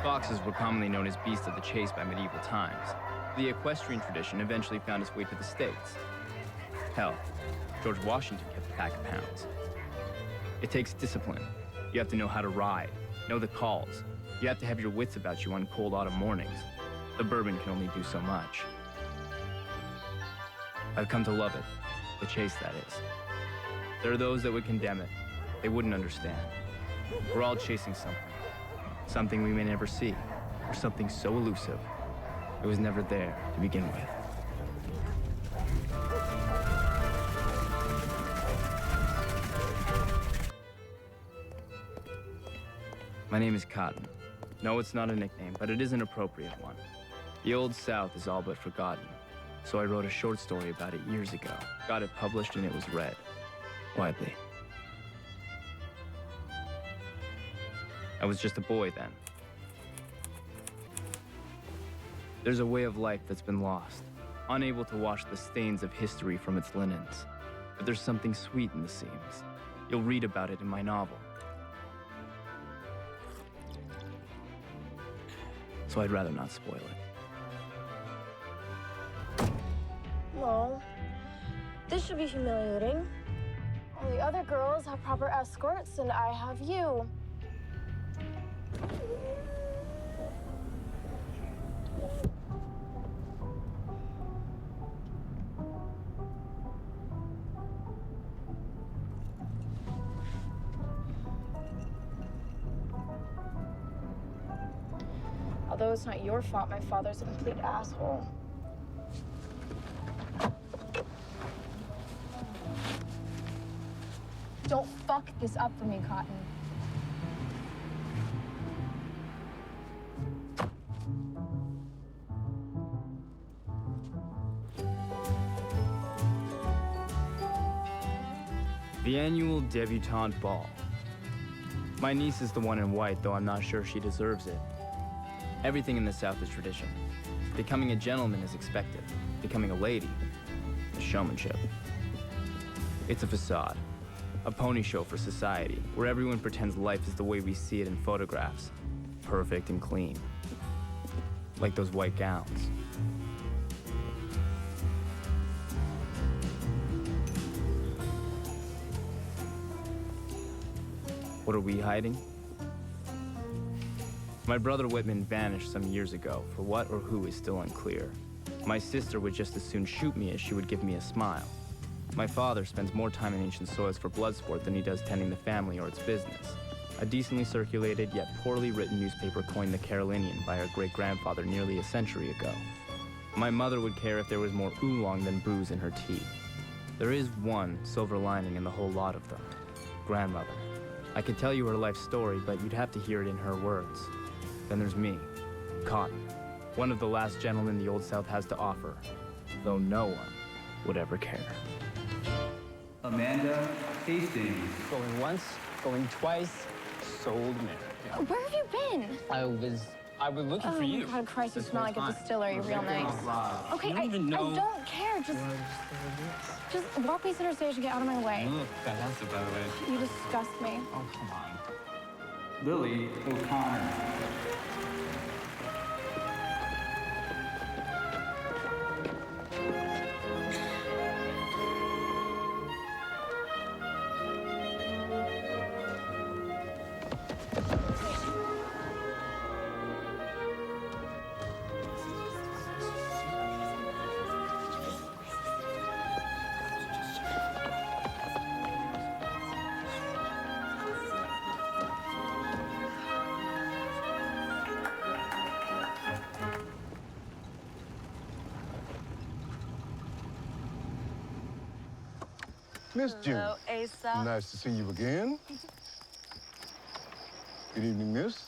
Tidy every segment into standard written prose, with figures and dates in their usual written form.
Foxes were commonly known as beasts of the chase by medieval times. The equestrian tradition eventually found its way to the States. Hell, George Washington kept a pack of hounds. It takes discipline. You have to know how to ride, know the calls. You have to have your wits about you on cold autumn mornings. The bourbon can only do so much. I've come to love it. The chase, that is. There are those that would condemn it. They wouldn't understand. We're all chasing something. Something we may never see, or something so elusive, it was never there to begin with. My name is Cotton. No, it's not a nickname, but it is an appropriate one. The Old South is all but forgotten, so I wrote a short story about it years ago. Got it published and it was read widely. I was just a boy then. There's a way of life that's been lost, unable to wash the stains of history from its linens. But there's something sweet in the seams. You'll read about it in my novel. So I'd rather not spoil it. Well, this should be humiliating. All the other girls have proper escorts, and I have you. Although it's not your fault, my father's a complete asshole. Don't fuck this up for me, Cotton. The annual debutante ball. My niece is the one in white, though I'm not sure she deserves it. Everything in the South is tradition. Becoming a gentleman is expected. Becoming a lady is showmanship. It's a facade. A pony show for society, where everyone pretends life is the way we see it in photographs. Perfect and clean. Like those white gowns. What are we hiding? My brother Whitman vanished some years ago. For what or who is still unclear. My sister would just as soon shoot me as she would give me a smile. My father spends more time in ancient soils for blood sport than he does tending the family or its business. A decently circulated yet poorly written newspaper coined the Carolinian by our great-grandfather nearly a century ago. My mother would care if there was more oolong than booze in her tea. There is one silver lining in the whole lot of them. Grandmother. I could tell you her life story, but you'd have to hear it in her words. Then there's me, Cotton, one of the last gentlemen the Old South has to offer, though no one would ever care. Amanda Hastings. Going once, going twice, sold America. Where have you been? I was looking for you. Oh, God, Christ, you This smell whole like a time. distillery. You're real nice. Okay, You don't even know. I don't care. Just walk me center stage and get out of my way. Look, fantastic, by the way. You disgust me. Oh, come on. Lily O'Connor. Miss June. Hello, Asa. Nice to see you again. Good evening, miss.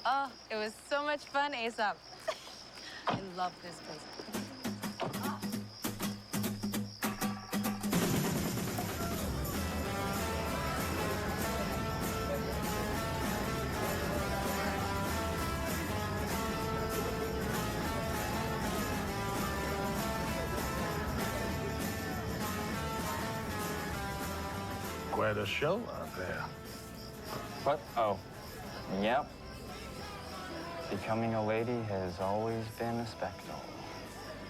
Oh, it was so much fun, Asa. I love this place. Quite a show out there. What? Oh, yep. Becoming a lady has always been a spectacle.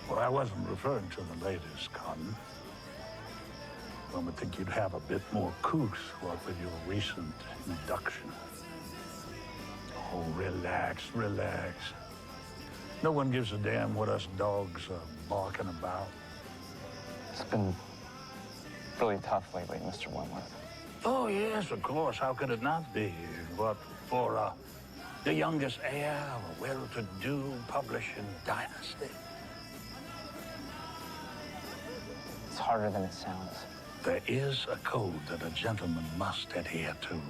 Well, I wasn't referring to the ladies, Cotton. One would think you'd have a bit more couth, what with your recent induction. Oh, relax, relax. No one gives a damn what us dogs are barking about. It's been really tough lately, Mr. Wentworth. Oh, yes, of course. How could it not be? What, for the youngest heir of a well-to-do publishing dynasty? It's harder than it sounds. There is a code that a gentleman must adhere to.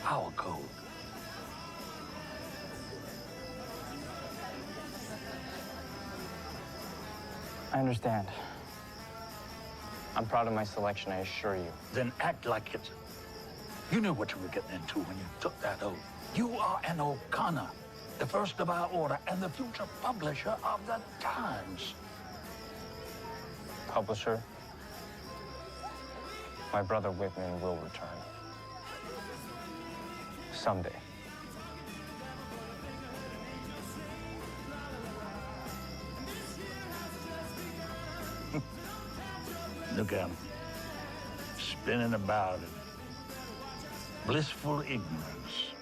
Our code. I understand. I'm proud of my selection, I assure you. Then act like it. You knew what you were getting into when you took that oath. You are an O'Connor, the first of our order, and the future publisher of the Times. Publisher, my brother Whitman will return. Someday. Look at him, spinning about in blissful ignorance.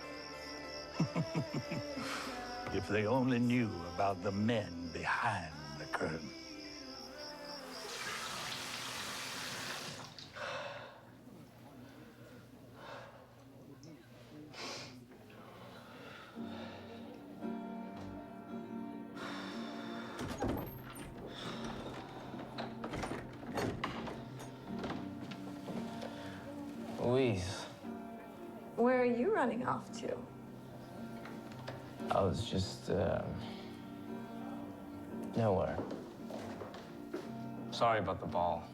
If they only knew about the men behind the curtain. Louise, Where are you running off to? I was just, nowhere. Sorry about the ball.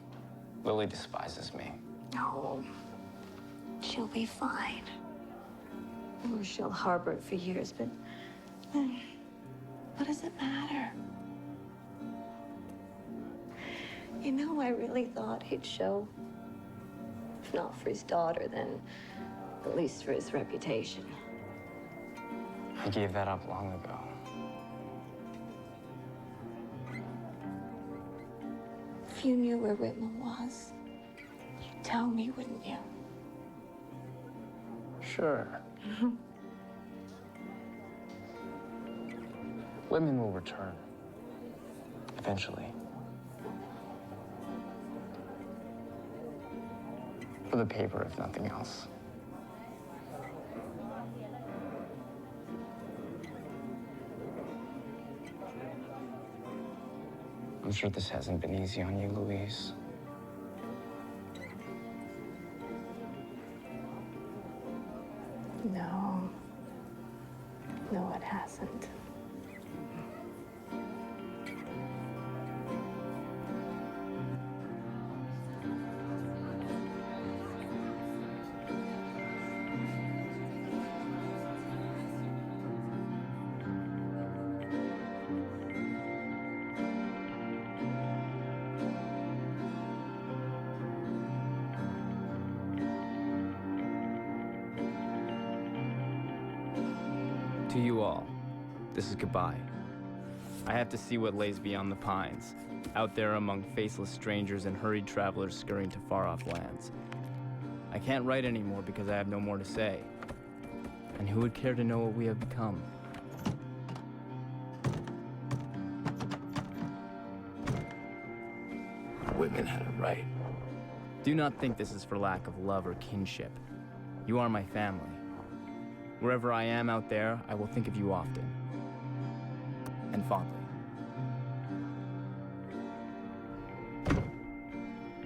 Lily despises me. No, she'll be fine. Or she'll harbor it for years, but what does it matter? You know, I really thought he'd show. If not for his daughter, then at least for his reputation. I gave that up long ago. If you knew where Whitman was, you'd tell me, wouldn't you? Sure. Women will return. Eventually. For the paper, if nothing else. I'm sure this hasn't been easy on you, Louise. No. No, it hasn't. To you all, this is goodbye. I have to see what lays beyond the pines, out there among faceless strangers and hurried travelers scurrying to far-off lands. I can't write anymore because I have no more to say. And who would care to know what we have become? Women had it right. Do not think this is for lack of love or kinship. You are my family. Wherever I am out there, I will think of you often. And fondly.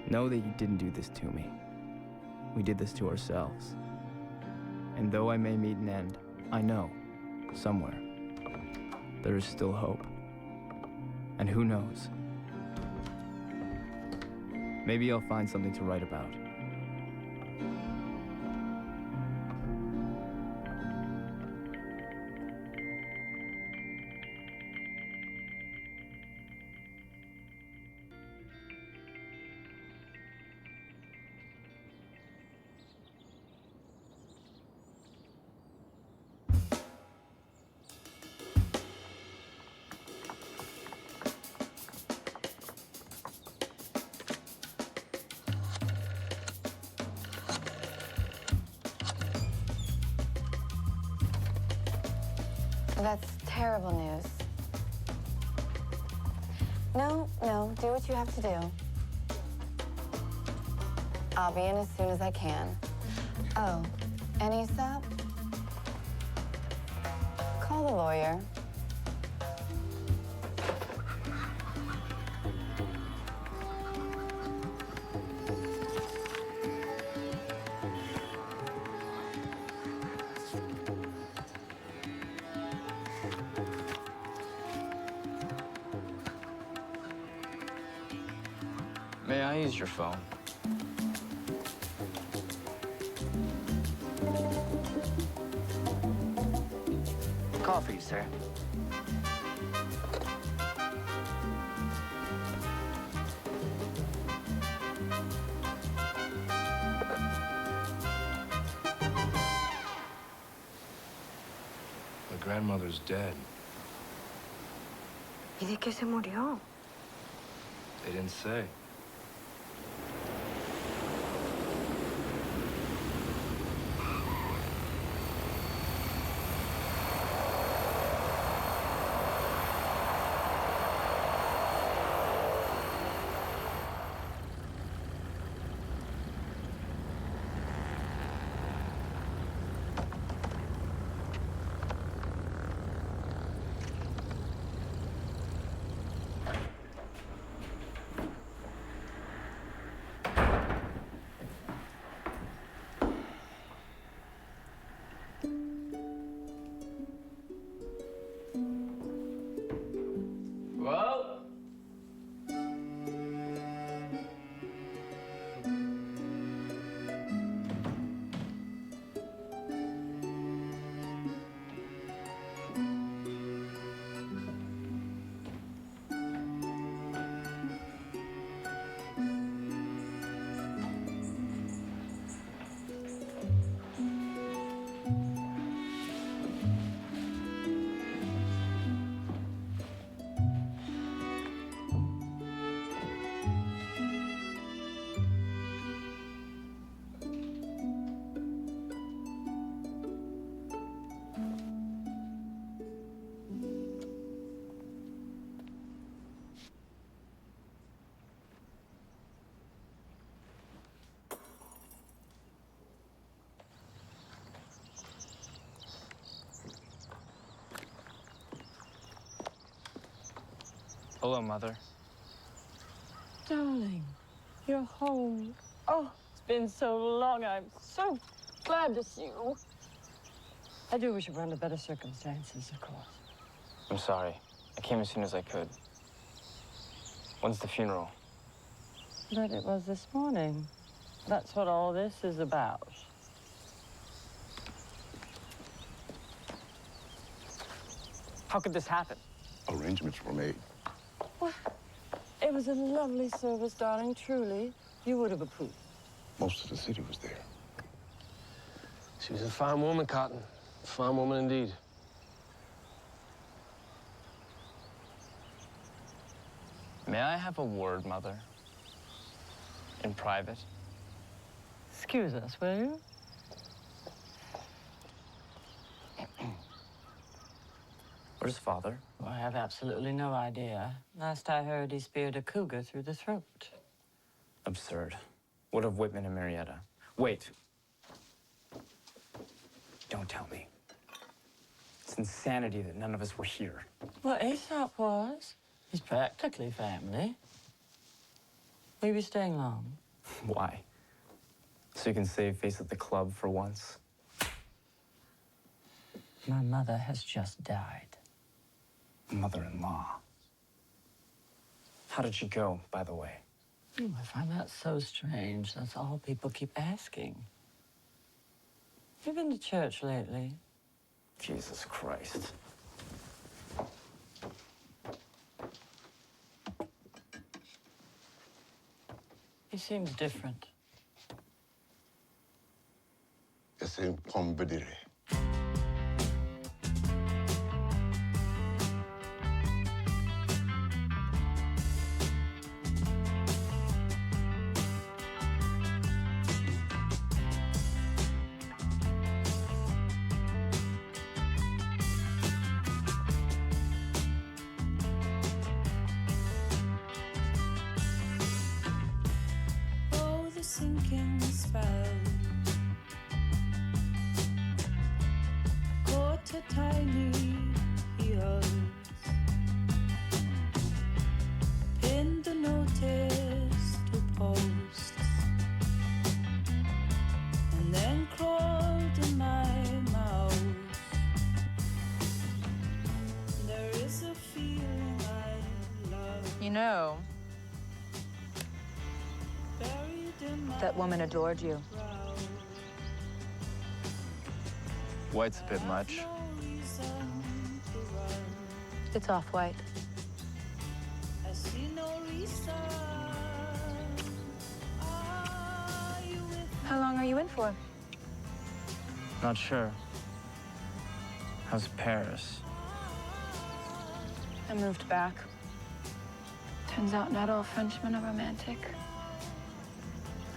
Know that you didn't do this to me. We did this to ourselves. And though I may meet an end, I know, somewhere, there is still hope. And who knows? Maybe I'll find something to write about. That's terrible news. No, do what you have to do. I'll be in as soon as I can. Oh, and Aesop? Call the lawyer. May I use your phone? Coffee, sir. My grandmother's dead. ¿Y de qué se murió? They didn't say. Well? Hello, Mother. Darling, you're home. Oh, it's been so long. I'm so glad to see you. I do wish it were under better circumstances, of course. I'm sorry. I came as soon as I could. When's the funeral? But it was this morning. That's what all this is about. How could this happen? Arrangements were made. Well, it was a lovely service, darling, truly. You would have approved. Most of the city was there. She was a fine woman, Cotton. A fine woman indeed. May I have a word, Mother? In private? Excuse us, will you? Where's Father? Well, I have absolutely no idea. Last I heard, he speared a cougar through the throat. Absurd. What of Whitman and Marietta? Wait. Don't tell me. It's insanity that none of us were here. Well, Aesop was. He's practically family. Will you be staying long? Why? So you can save face at the club for once? My mother has just died. Mother-in-law. How did she go, by the way? Oh, I find that so strange. That's all people keep asking. Have you been to church lately? Jesus Christ. He seems different. It's in Pombedire. know, that woman adored you. White's a bit much. It's off-white. How long are you in for? Not sure. How's Paris? I moved back. Turns out not all Frenchmen are romantic.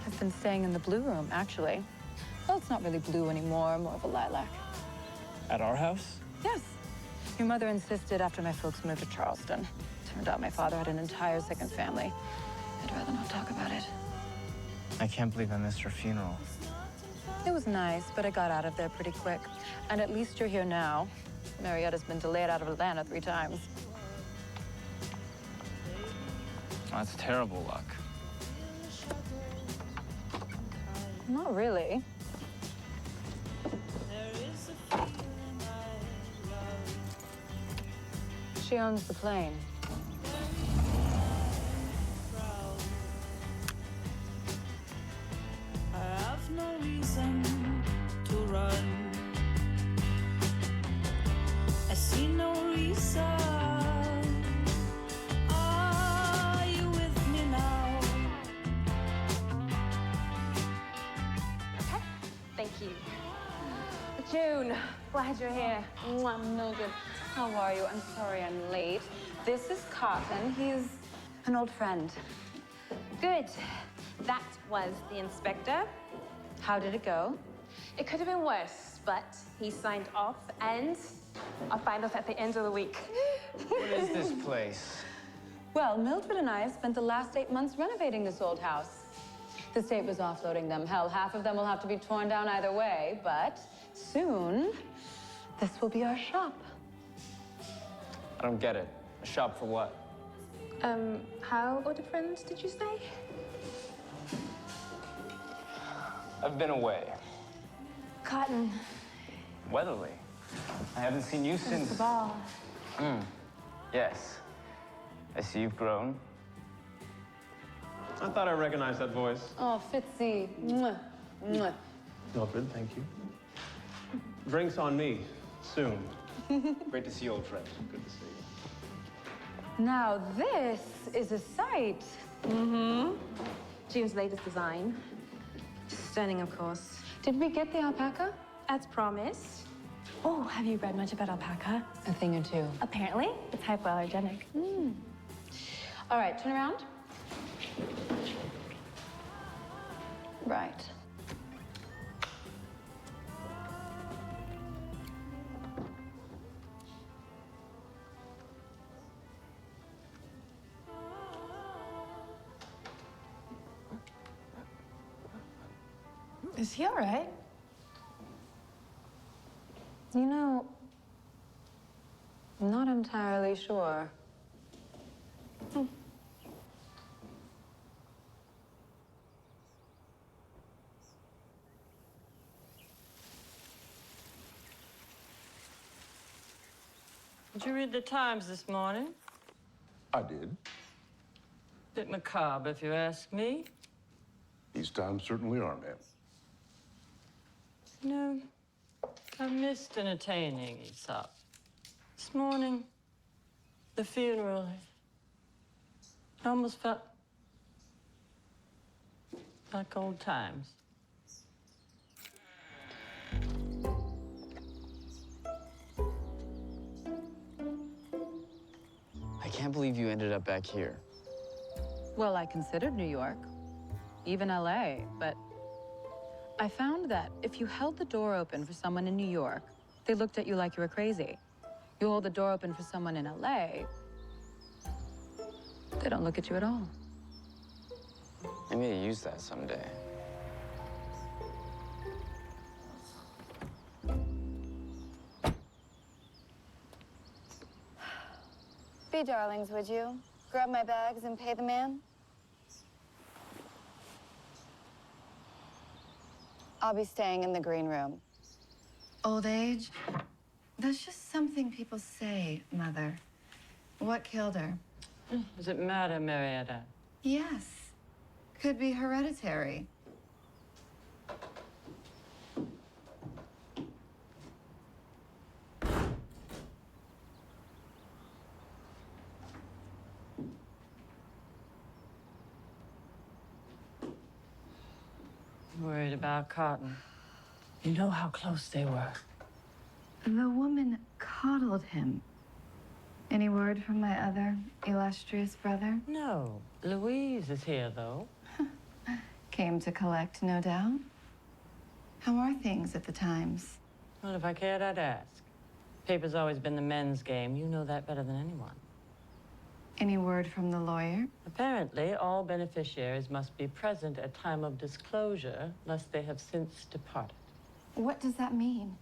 I've been staying in the blue room, actually. Well, it's not really blue anymore, more of a lilac. At our house? Yes. Your mother insisted after my folks moved to Charleston. Turned out my father had an entire second family. I'd rather not talk about it. I can't believe I missed her funeral. It was nice, but I got out of there pretty quick. And at least you're here now. Marietta's been delayed out of Atlanta 3 times. That's terrible luck. Not really. She owns the plane. I have no reason to run. I see no reason. Are you with me now? Okay, thank you. June, glad you're here. Mwah, Mildred, how are you? I'm sorry I'm late. This is Cotton. He's an old friend. Good. That was the inspector. How did it go? It could have been worse, but he signed off, and I'll find out at the end of the week. What is this place? Well, Mildred and I have spent the last 8 months renovating this old house. The state was offloading them. Hell, half of them will have to be torn down either way, but soon, this will be our shop. I don't get it. A shop for what? How old a friend did you say? I've been away. Cotton. Weatherly. I haven't seen you since... the ball. Yes. I see you've grown. I thought I recognized that voice. Oh, Fitzy. Mwah. Mwah. Mildred, thank you. Drinks on me, soon. Great to see you, old friend. Good to see you. Now this is a sight. June's latest design. Stunning, of course. Did we get the alpaca? As promised. Oh, have you read much about alpaca? A thing or two. Apparently, it's hypoallergenic. All right, turn around. Right. Is he all right? You know, I'm not entirely sure. Did you read the Times this morning? I did. Bit macabre, if you ask me. These times certainly are, ma'am. No, I missed entertaining Aesop. This morning, the funeral, I almost felt like old times. I can't believe you ended up back here. Well, I considered New York, even LA, but I found that if you held the door open for someone in New York, they looked at you like you were crazy. You hold the door open for someone in LA, they don't look at you at all. I may use that someday. Be darlings, would you? Grab my bags and pay the man? I'll be staying in the green room. Old age? That's just something people say, Mother. What killed her? Does it matter, Marietta? Yes. Could be hereditary. Worried about Cotton. You know how close they were. The woman coddled him. Any word from my other illustrious brother? No. Louise is here, though. Came to collect, no doubt. How are things at the Times? Well, if I cared, I'd ask. Paper's always been the men's game. You know that better than anyone. Any word from the lawyer? Apparently, all beneficiaries must be present at time of disclosure, lest they have since departed. What does that mean?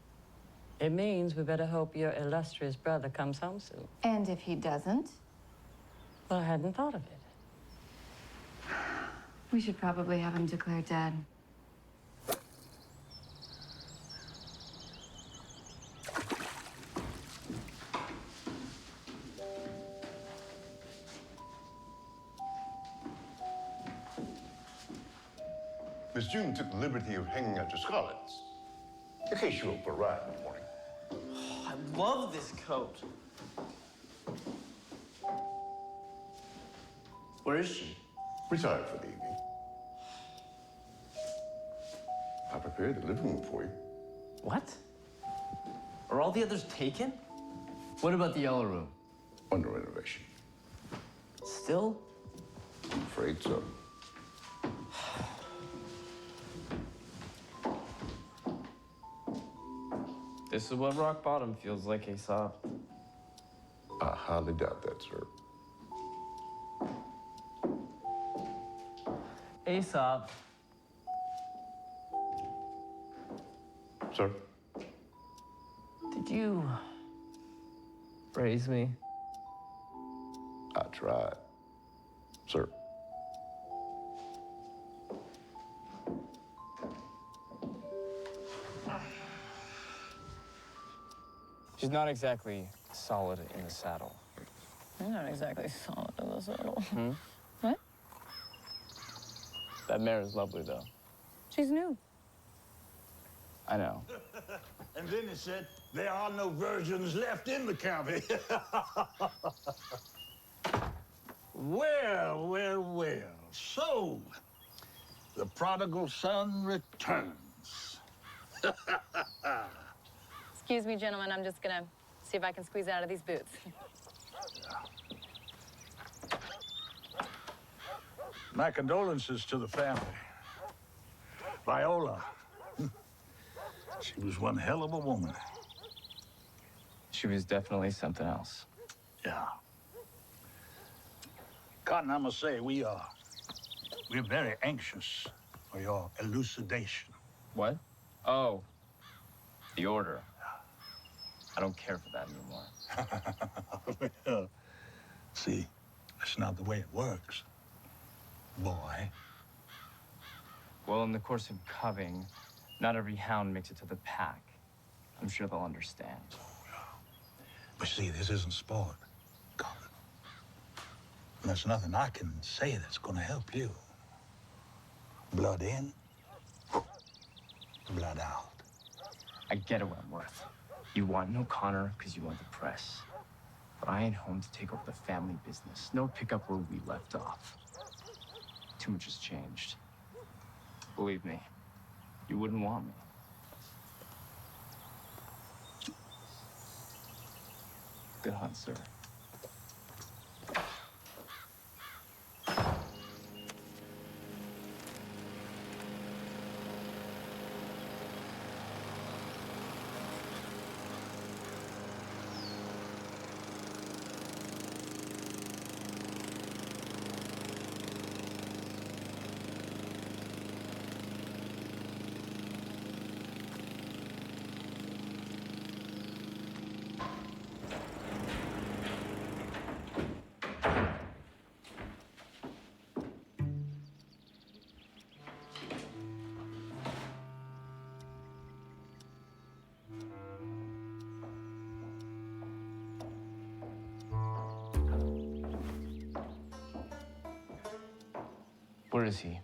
It means we better hope your illustrious brother comes home soon. And if he doesn't? Well, I hadn't thought of it. We should probably have him declared dead. Miss June took the liberty of hanging out your scarlets. In case you were up for a ride in the morning. I love this coat. Where is she? Retired for the evening. I prepared the living room for you. What? Are all the others taken? What about the yellow room? Under renovation. Still? I'm afraid so. This is what rock bottom feels like, Aesop. I highly doubt that, sir. Aesop. Sir? Did you raise me? I tried. Sir. She's not exactly solid in the saddle. You're not exactly solid in the saddle. Hmm? What? That mare is lovely, though. She's new. I know. And then he said, there are no virgins left in the county. Well, well, well. So, the prodigal son returns. Excuse me, gentlemen. I'm just gonna see if I can squeeze out of these boots. My condolences to the family. Viola. She was one hell of a woman. She was definitely something else. Yeah. Cotton, I must say, we're very anxious for your elucidation. What? Oh, the order. I don't care for that anymore. Well, see, that's not the way it works, boy. Well, in the course of coving, not every hound makes it to the pack. I'm sure they'll understand. But see, this isn't sport, Cotton. And there's nothing I can say that's gonna help you. Blood in, blood out. I get it, Wentworth. You want no Connor because you want the press. But I ain't home to take over the family business. No pick up where we left off. Too much has changed. Believe me, you wouldn't want me. Good hunt, sir. Where is he?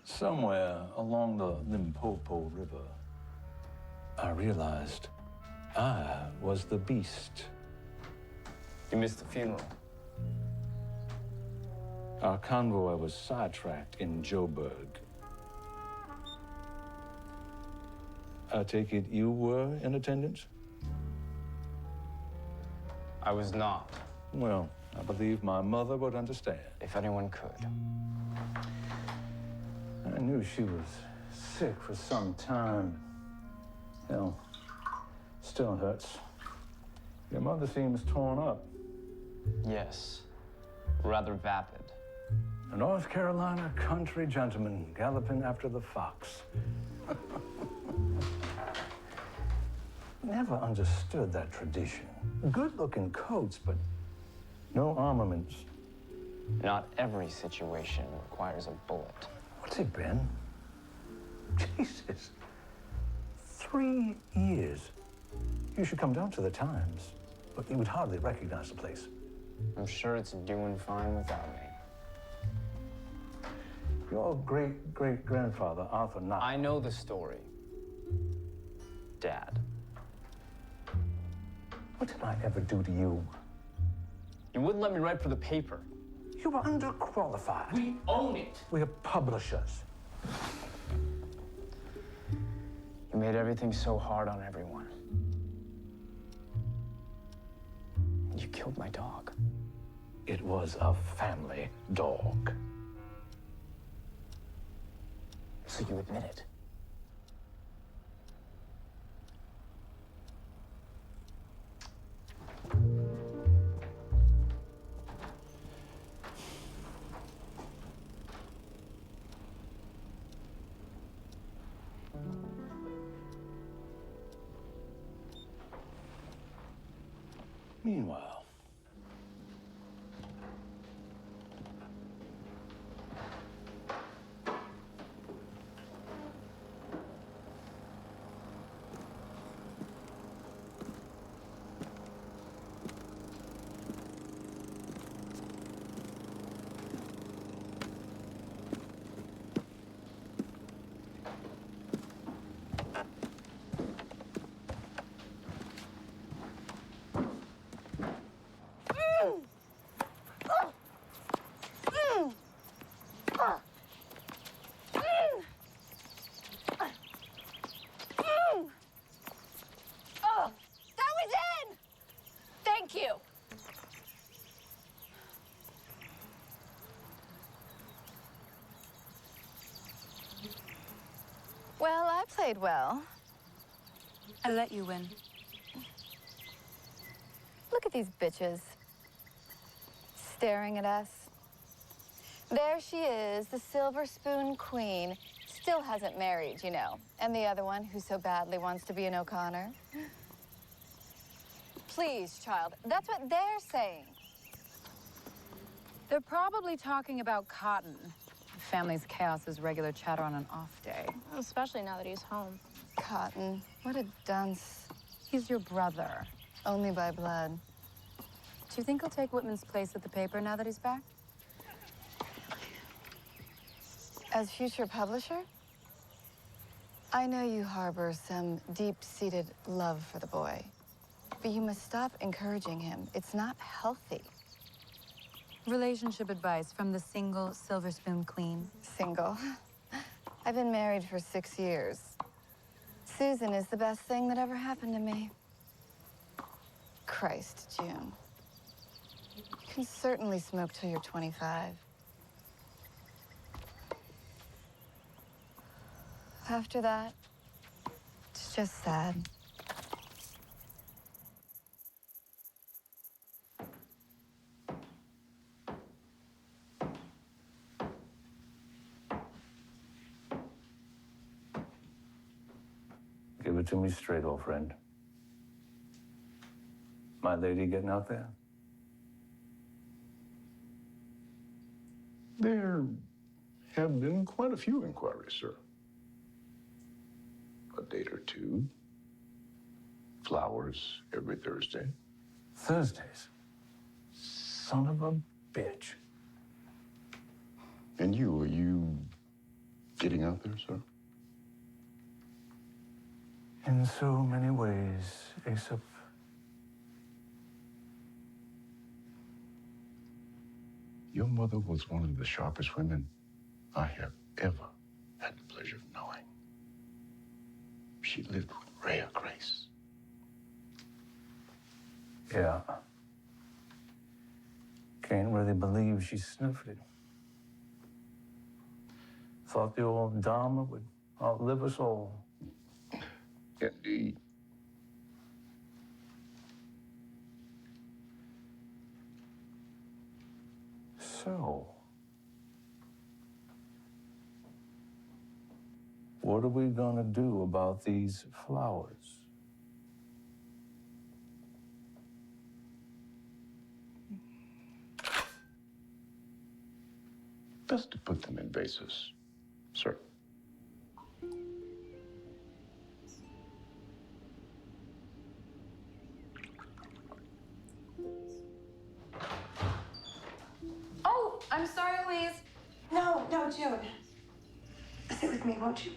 Somewhere along the Limpopo River, I realized I was the beast. You missed the funeral. Our convoy was sidetracked in Joburg. I take it you were in attendance? I was not. Well, I believe my mother would understand. If anyone could. I knew she was sick for some time. Hell, still hurts. Your mother seems torn up. Yes. Rather vapid. A North Carolina country gentleman galloping after the fox. Never understood that tradition. Good-looking coats, but no armaments. Not every situation requires a bullet. What's it been? Jesus. 3 years. You should come down to the Times, but you would hardly recognize the place. I'm sure it's doing fine without me. Your great-great-grandfather, Arthur Knox. I know the story, Dad. What did I ever do to you? You wouldn't let me write for the paper. You were underqualified. We own it. We are publishers. You made everything so hard on everyone. You killed my dog. It was a family dog. So you admit it. Meanwhile, Thank you. Well, I played well. I let you win. Look at these bitches. Staring at us. There she is, the Silver Spoon Queen. Still hasn't married, you know. And the other one who so badly wants to be an O'Connor. Please, child, that's what they're saying. They're probably talking about Cotton. The family's chaos is regular chatter on an off day. Especially now that he's home. Cotton, what a dunce. He's your brother. Only by blood. Do you think he'll take Whitman's place at the paper now that he's back? As future publisher? I know you harbor some deep-seated love for the boy. But you must stop encouraging him. It's not healthy. Relationship advice from the single Silver Spoon Queen. Single. I've been married for 6 years. Susan is the best thing that ever happened to me. Christ, June. You can certainly smoke till you're 25. After that, it's just sad. Give it to me straight, old friend. My lady getting out there? There have been quite a few inquiries, sir. A date or two. Flowers every Thursday. Thursdays? son of a bitch. And are you getting out there, sir? In so many ways, Aesop. Your mother was one of the sharpest women I have ever had the pleasure of knowing. She lived with rare grace. Yeah. Can't really believe she sniffed it. Thought the old Dharma would outlive us all. Indeed. So, what are we gonna do about these flowers? Best to put them in vases, sir. Oh, I'm sorry, Louise. No, June. Sit with me, won't you?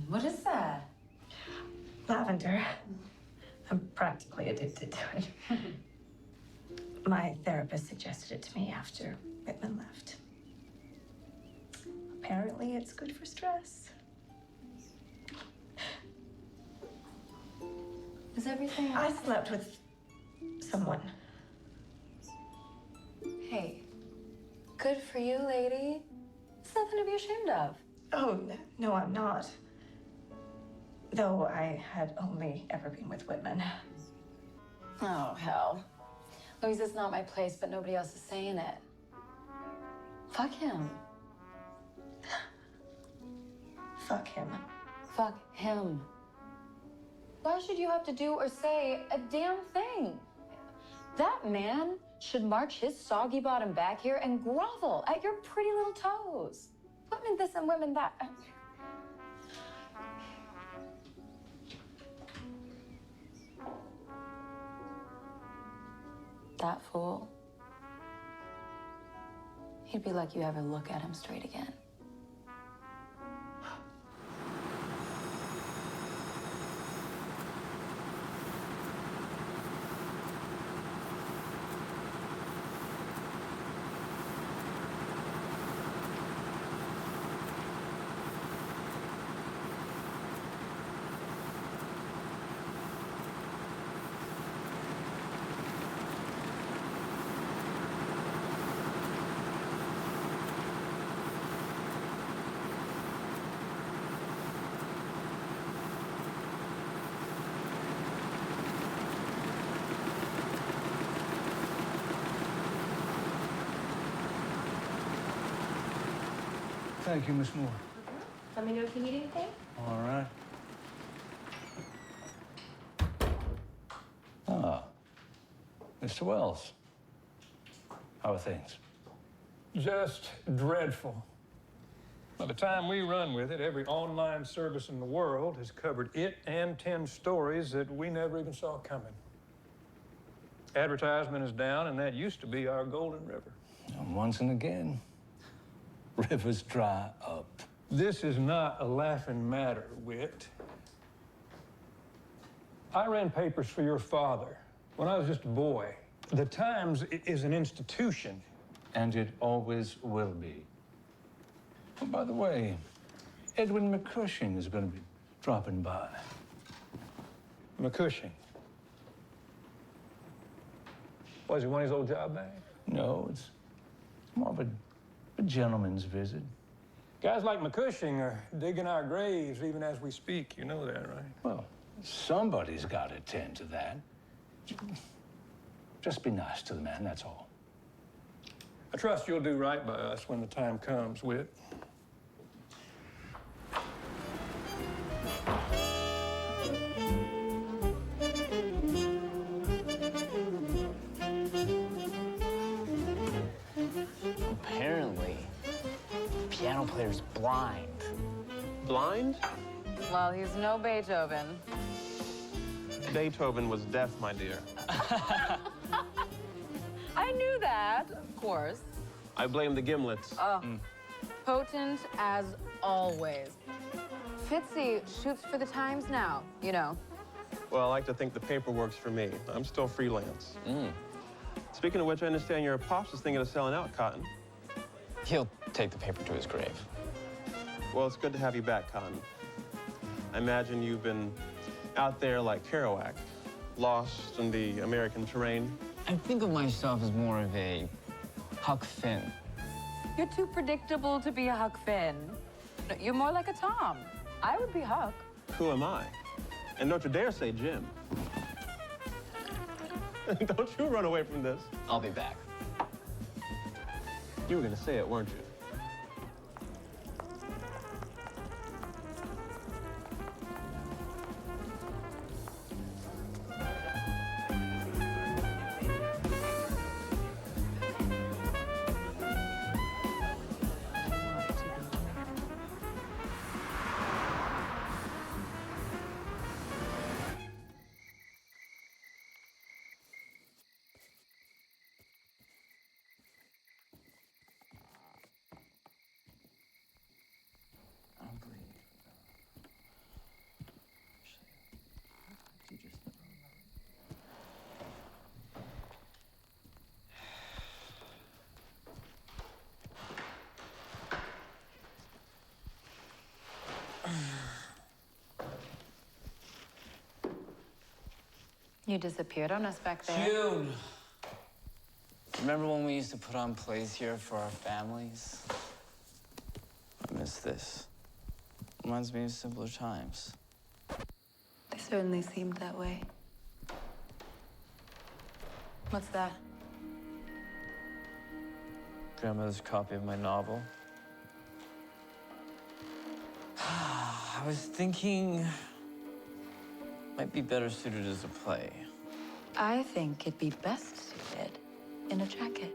What is that? Lavender. I'm practically addicted to it. My therapist suggested it to me after Whitman left. Apparently, it's good for stress. Is everything... I slept with someone. Hey, good for you, lady. It's nothing to be ashamed of. Oh, no, I'm not. Though I had only ever been with Whitman. Oh, hell. Louise, it's not my place, but nobody else is saying it. Fuck him. Fuck him. Fuck him. Why should you have to do or say a damn thing? That man should march his soggy bottom back here and grovel at your pretty little toes. Women this and women that. That fool. He'd be lucky you ever look at him straight again. Thank you, Miss Moore. Let me know if you need anything. All right. Ah, Mr. Wells. How are things? Just dreadful. By the time we run with it, every online service in the world has covered it and 10 stories that we never even saw coming. Advertisement is down, and that used to be our golden river. And once and again, rivers dry up. This is not a laughing matter, Whit. I ran papers for your father when I was just a boy. The Times is an institution. And it always will be. Oh, by the way, Edwin McCushing is going to be dropping by. McCushing. Was he want his old job back? No, it's more of a gentleman's visit. Guys like McCushing are digging our graves even as we speak. You know that, right? Well, somebody's got to tend to that. Just be nice to the man, that's all. I trust you'll do right by us when the time comes, Whit. Apparently, piano player's blind. Blind? Well, he's no Beethoven. Beethoven was deaf, my dear. I knew that, of course. I blame the gimlets. Oh, potent as always. Fitzy shoots for the Times now, you know. Well, I like to think the paper works for me. I'm still freelance. Speaking of which, I understand your pops is thinking of selling out, Cotton. He'll take the paper to his grave. Well, it's good to have you back, Cotton. I imagine you've been out there like Kerouac, lost in the American terrain. I think of myself as more of a Huck Finn. You're too predictable to be a Huck Finn. You're more like a Tom. I would be Huck. Who am I? And don't you dare say Jim. Don't you run away from this. I'll be back. You were gonna say it, weren't you? You disappeared on us back there. June! Remember when we used to put on plays here for our families? I miss this. Reminds me of simpler times. They certainly seemed that way. What's that? Grandmother's copy of my novel. I was thinking might be better suited as a play. I think it'd be best suited in a jacket.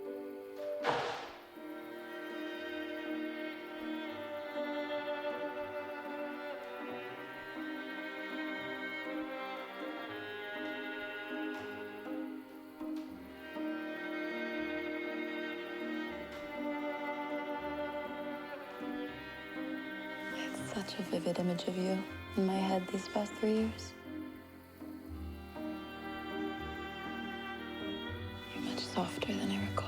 It's such a vivid image of you in my head these past 3 years. Softer than I recall.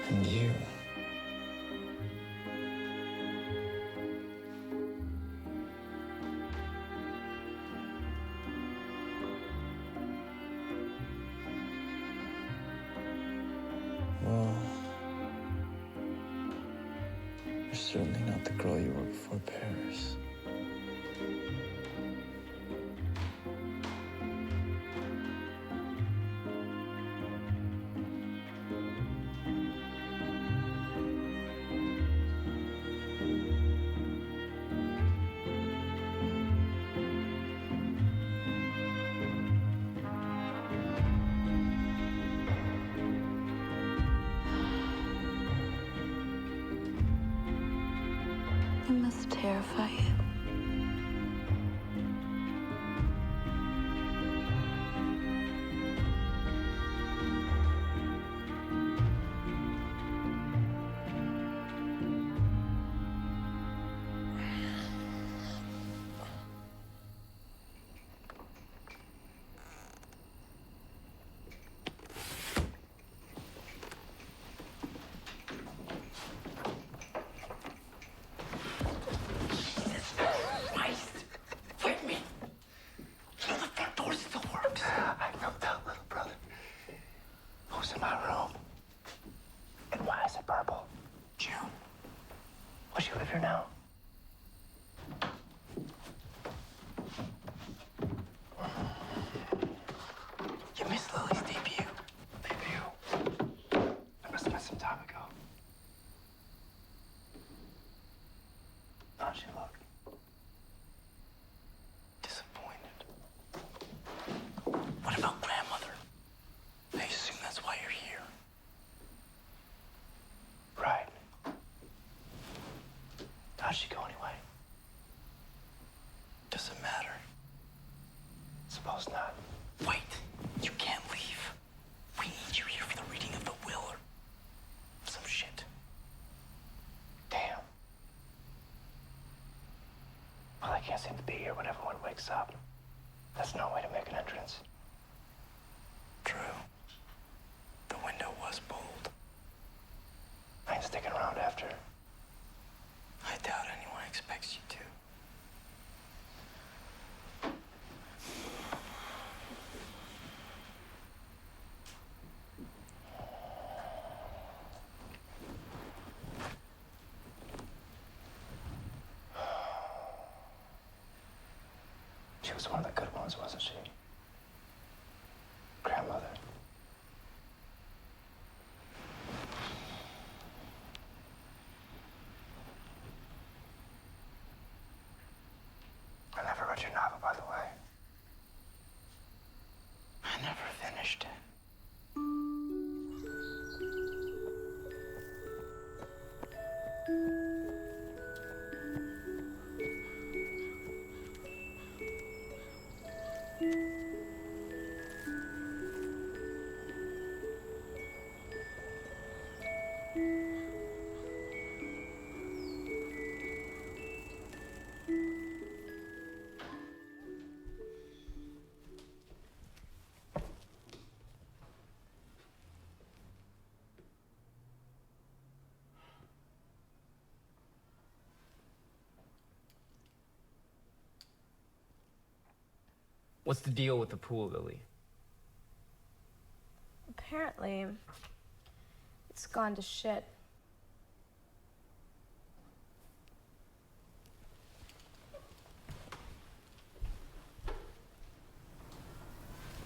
And you. Well, you're certainly not the girl you were before Paris. It must terrify you. chance. True. The window was bold. I ain't sticking around after. I doubt anyone expects you to. She was one of the good ones, wasn't she? Grandmother. I never read your novel, by the way. I never finished it. What's the deal with the pool, Lily? Apparently, it's gone to shit.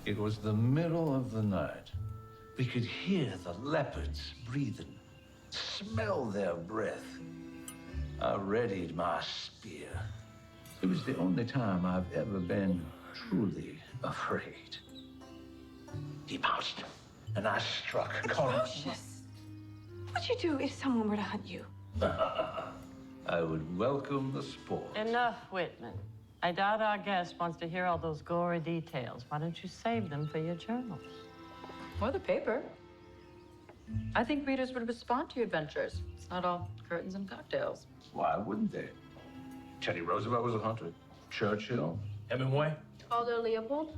It was the middle of the night. We could hear the leopards breathing, smell their breath. I readied my spear. It was the only time I've ever been truly afraid. He pounced, and I struck. Atrocious. What'd you do if someone were to hunt you? I would welcome the sport. Enough, Whitman. I doubt our guest wants to hear all those gory details. Why don't you save them for your journal? Or the paper. I think readers would respond to your adventures. It's not all curtains and cocktails. Why wouldn't they? Teddy Roosevelt was a hunter. Churchill. Hemingway? Aldo Leopold?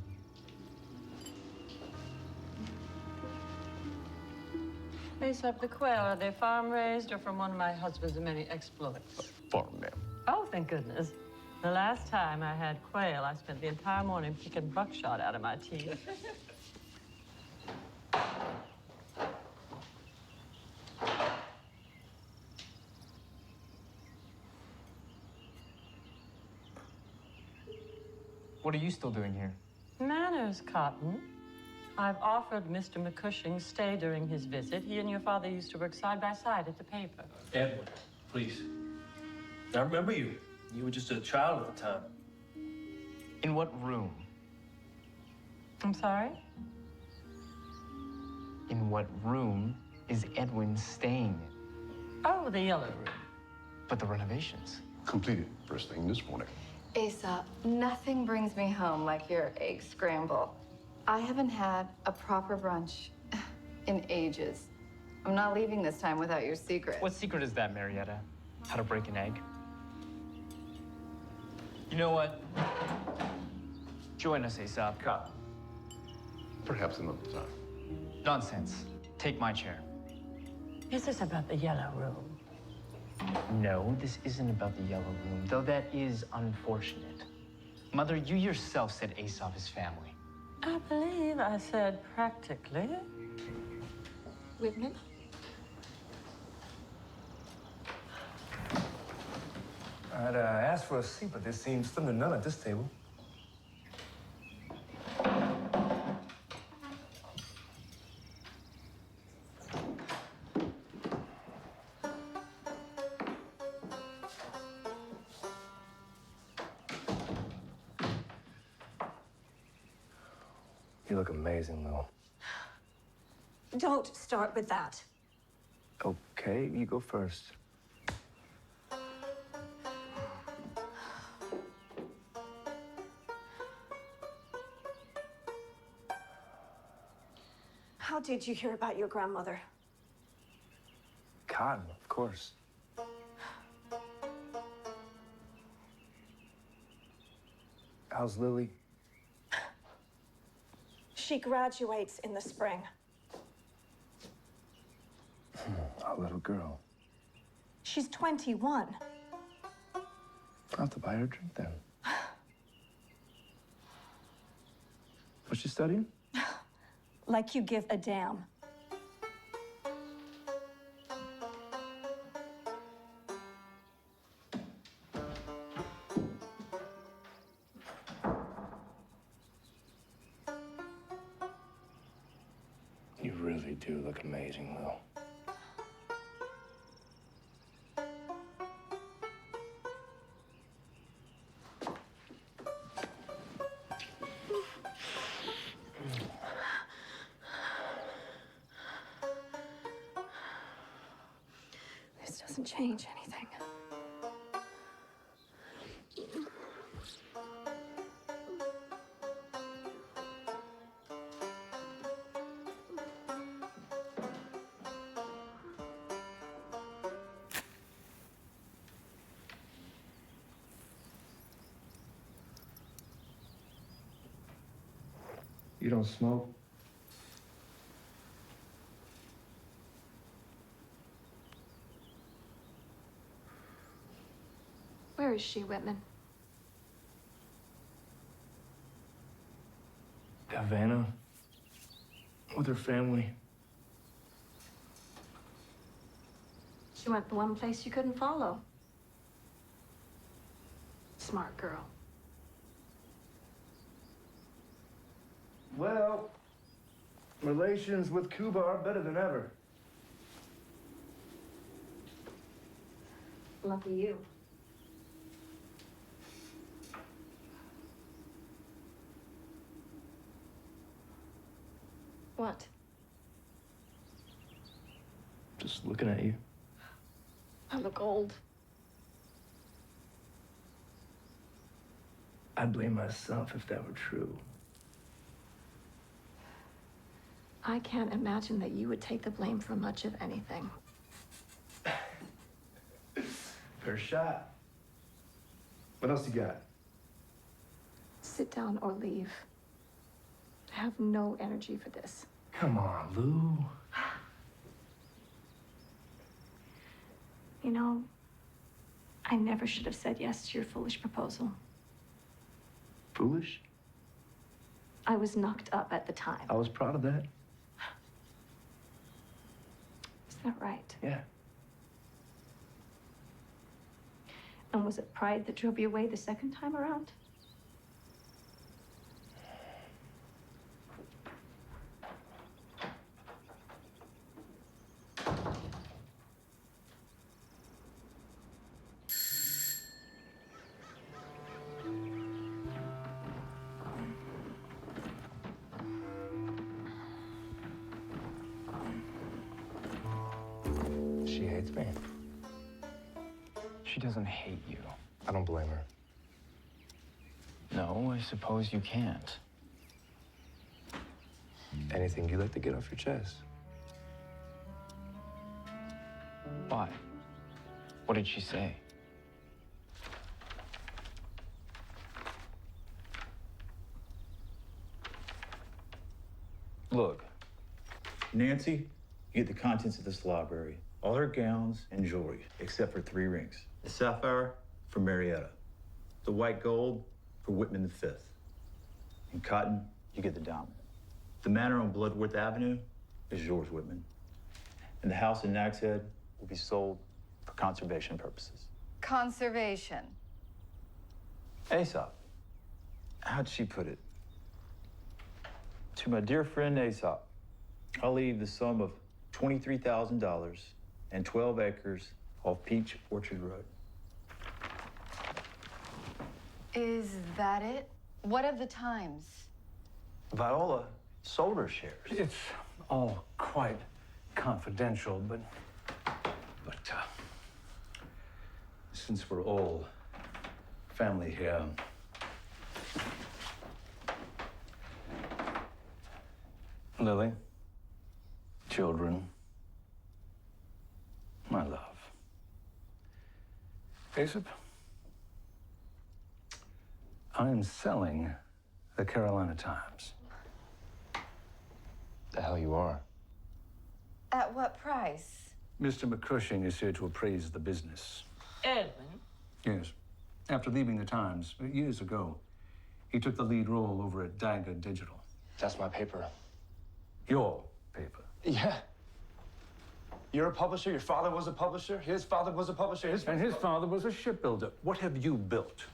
Aesop the quail, are they farm-raised or from one of my husband's many exploits? Farm man. Oh, thank goodness. The last time I had quail, I spent the entire morning picking buckshot out of my teeth. What are you still doing here? Manners, Cotton. I've offered Mr. McCushing stay during his visit. He and your father used to work side by side at the paper. Edward, please. I remember you. You were just a child at the time. In what room? I'm sorry? In what room is Edwin staying in? Oh, the yellow room. But the renovations. Completed first thing this morning. Aesop, nothing brings me home like your egg scramble. I haven't had a proper brunch in ages. I'm not leaving this time without your secret. What secret is that, Marietta? How to break an egg? You know what? Join us, Aesop. Cotton. Perhaps another time. Nonsense. Take my chair. Is this about the yellow room? No, this isn't about the yellow room, though that is unfortunate. Mother, you yourself said Aesop is family. I believe I said practically. Whitman? I'd asked for a seat, but there seems slim to none at this table. You look amazing, Lil. Don't start with that. Okay, you go first. How did you hear about your grandmother? Cotton, of course. How's Lily? She graduates in the spring. A little girl. She's 21. I'll have to buy her a drink then. What's she studying? Like you give a damn. You really do look amazing, Lil. This doesn't change anything. You don't smoke? Where is she, Whitman? Havana. With her family. She went the one place you couldn't follow. Smart girl. Well, relations with Cuba are better than ever. Lucky you. What? Just looking at you. I look old. I'd blame myself if that were true. I can't imagine that you would take the blame for much of anything. Fair shot. What else you got? Sit down or leave. I have no energy for this. Come on, Lou. You know, I never should have said yes to your foolish proposal. Foolish? I was knocked up at the time. I was proud of that. Is that right? Yeah. And was it pride that drove you away the second time around? She hates me. She doesn't hate you. I don't blame her. No, I suppose you can't. Anything you'd like to get off your chest? Why? What did she say? Look, Nancy, you get the contents of this library. All her gowns and jewelry, except for 3 rings. The sapphire for Marietta. The white gold for Whitman V. And cotton, you get the diamond. The manor on Bloodworth Avenue is yours, Whitman. And the house in Nag's Head will be sold for conservation purposes. Conservation. Aesop. How'd she put it? To my dear friend Aesop, I'll leave the sum of $23,000 and 12 acres off Peach Orchard Road. Is that it? What of the times? Viola sold her shares. It's all quite confidential, but Since we're all family here, Lily, children, my love. Aesop, I am selling the Carolina Times. The hell you are. At what price? Mr. McCushing is here to appraise the business. Edwin? Yes. After leaving the Times years ago, he took the lead role over at Dagger Digital. That's my paper. Your paper? Yeah. You're a publisher, your father was a publisher, his father was a publisher, his father was a shipbuilder. What have you built?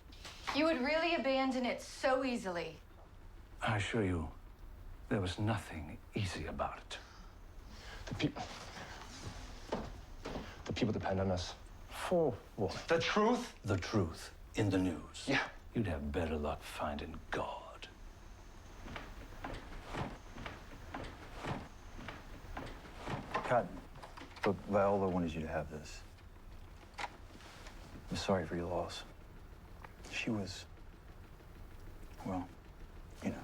You would really abandon it so easily. I assure you, there was nothing easy about it. The people depend on us. For what? The truth? The truth in the news. Yeah. You'd have better luck finding God. Cotton, but Viola wanted you to have this. I'm sorry for your loss. She was, well, you know.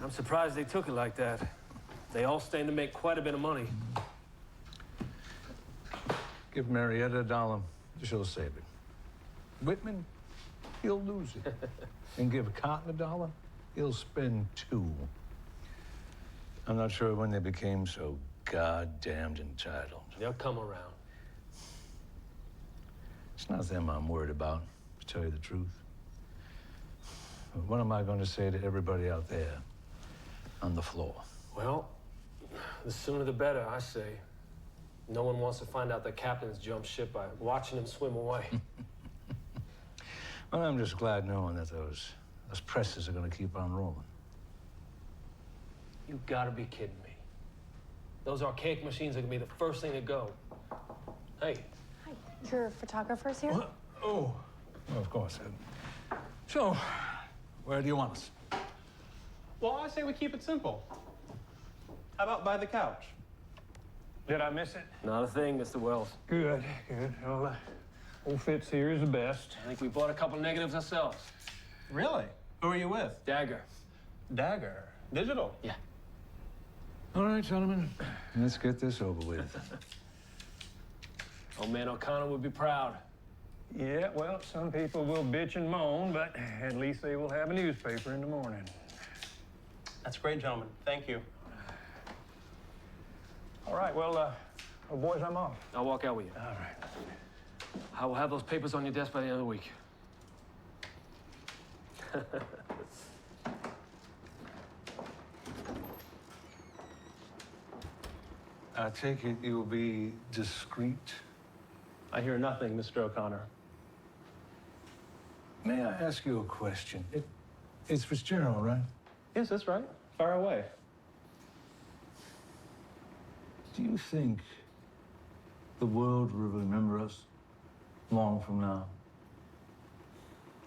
I'm surprised they took it like that. They all stand to make quite a bit of money. Give Marietta $1, she'll save it. Whitman, he'll lose it. And give Cotton $1, he'll spend $2. I'm not sure when they became so goddamned entitled. They'll come around. It's not them I'm worried about, to tell you the truth. But what am I going to say to everybody out there on the floor? Well, the sooner the better, I say. No one wants to find out the captain's jumped ship by watching him swim away. Well, I'm just glad knowing that those presses are going to keep on rolling. You gotta be kidding me. Those archaic machines are gonna be the first thing to go. Hey. Hi. Your photographer's here? What? Oh, well, of course. So, where do you want us? Well, I say we keep it simple. How about by the couch? Did I miss it? Not a thing, Mr. Wells. Good, good. Well, old Fitz here is the best. I think we bought a couple negatives ourselves. Really? Who are you with? Dagger. Dagger? Digital? Yeah. All right, gentlemen, let's get this over with. Old man O'Connor would be proud. Yeah, well, some people will bitch and moan, but at least they will have a newspaper in the morning. That's great, gentlemen. Thank you. All right, well, boys, I'm off. I'll walk out with you. All right. I will have those papers on your desk by the end of the week. I take it you'll be discreet? I hear nothing, Mr. O'Connor. May I ask you a question? It's Fitzgerald, right? Yes, that's right. Fire away. Do you think the world will remember us long from now?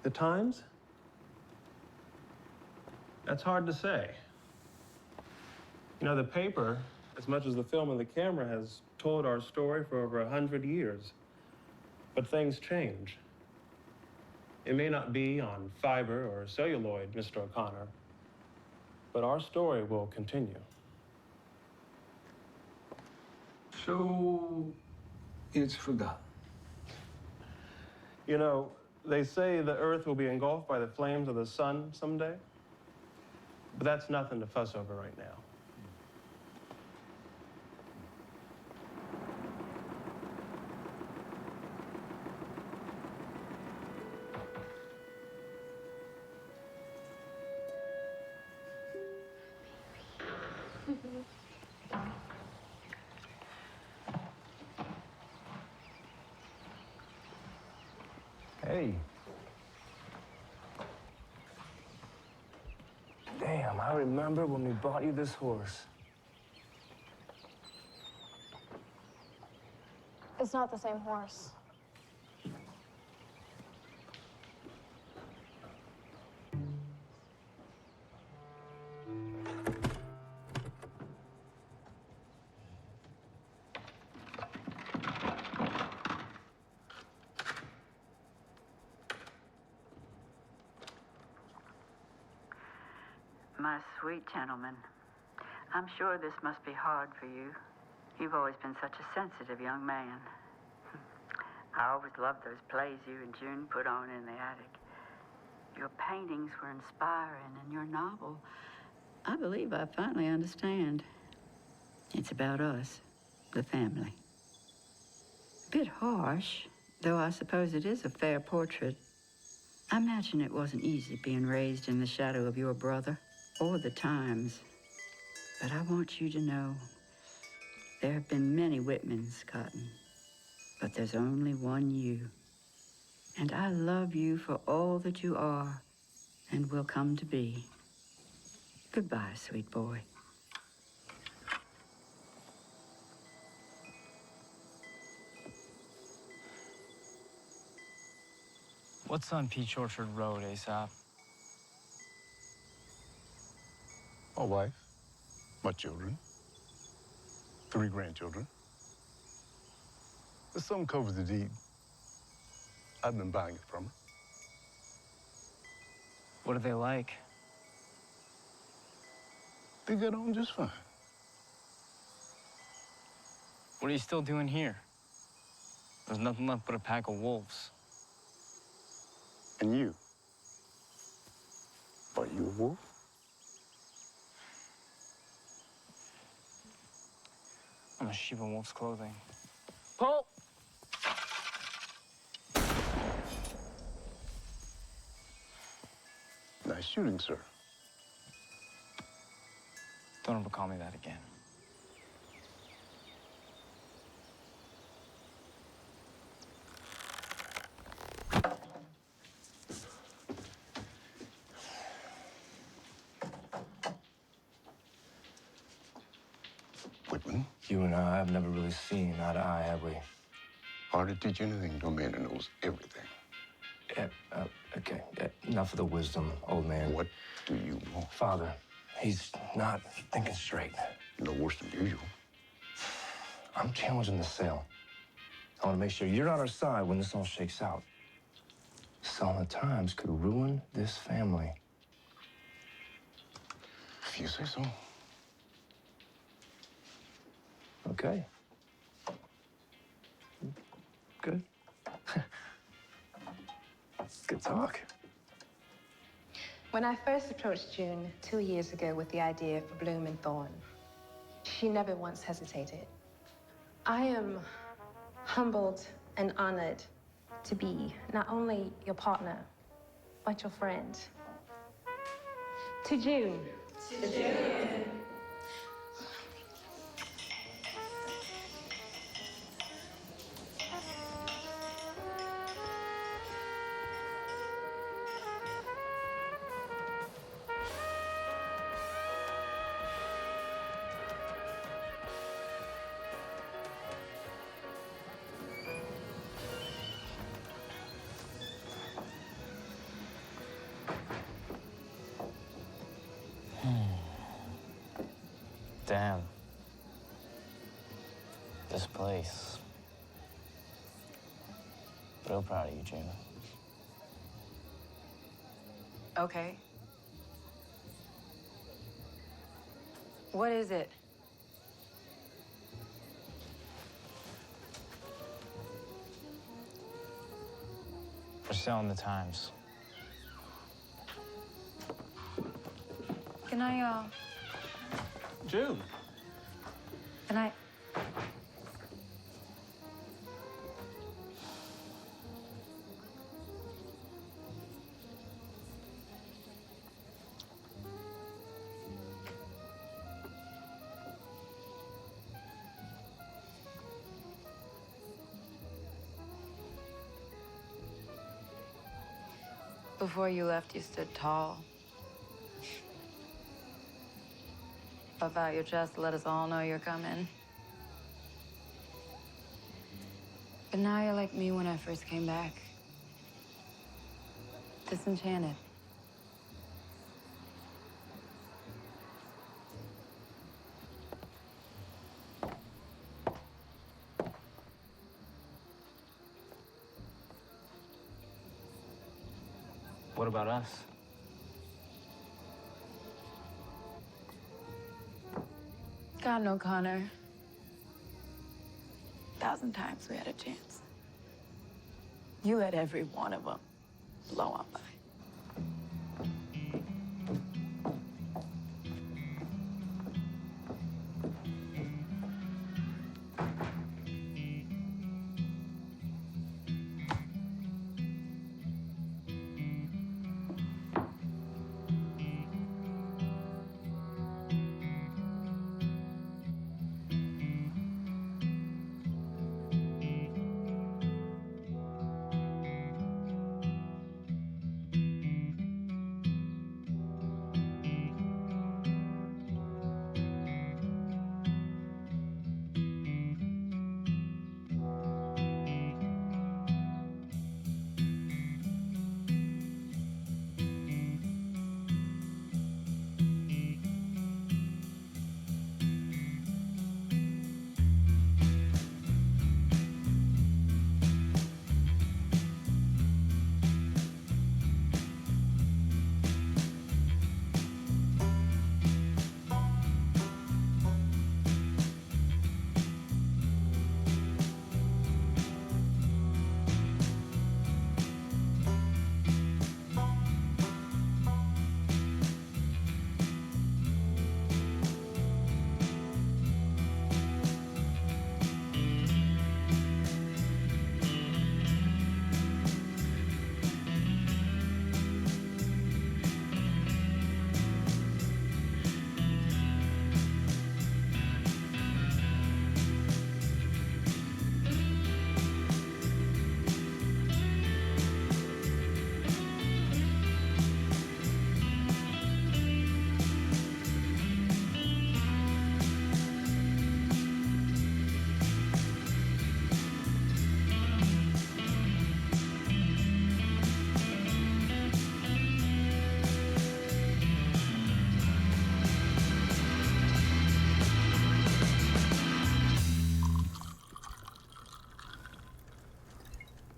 The Times? That's hard to say. You know, the paper, as much as the film and the camera, has told our story for over 100 years. But things change. It may not be on fiber or celluloid, Mr. O'Connor, but our story will continue. So, it's forgotten. You know, they say the Earth will be engulfed by the flames of the sun someday, but that's nothing to fuss over right now. Hey. Damn, I remember when we bought you this horse. It's not the same horse. My sweet gentleman, I'm sure this must be hard for you. You've always been such a sensitive young man. I always loved those plays you and June put on in the attic. Your paintings were inspiring, and your novel, I believe I finally understand. It's about us, the family. A bit harsh, though I suppose it is a fair portrait. I imagine it wasn't easy being raised in the shadow of your brother or the times. But I want you to know there have been many Whitmans, Cotton, but there's only one you. And I love you for all that you are and will come to be. Goodbye, sweet boy. What's on Peach Orchard Road, Aesop? My wife, my children, 3 grandchildren. The sum covers the deed. I've been buying it from her. What are they like? They get on just fine. What are you still doing here? There's nothing left but a pack of wolves. And you? Are you a wolf? I'm a sheep in wolf's clothing. Paul! Nice shooting, sir. Don't ever call me that again. Whitman? You and I have never really seen eye to eye, have we? Hard to teach anything to a man who knows everything. Okay. Enough of the wisdom, old man. What do you want? Father, he's not thinking straight. No worse than usual. I'm challenging the sale. I want to make sure you're on our side when this all shakes out. Selling the Times could ruin this family. If you say so. Okay. Good. Good talk. When I first approached June 2 years ago with the idea for Bloom and Thorn, she never once hesitated. I am humbled and honored to be not only your partner, but your friend. To June. To June. Damn. This place. Real proud of you, June. Okay. What is it? We're selling the Times. Can I, June. Can I? Before you left, you stood tall. Puff out your chest to let us all know you're coming. But now you're like me when I first came back. Disenchanted. What about us? God, no, Connor. 1,000 times we had a chance. You had every one of them blow up.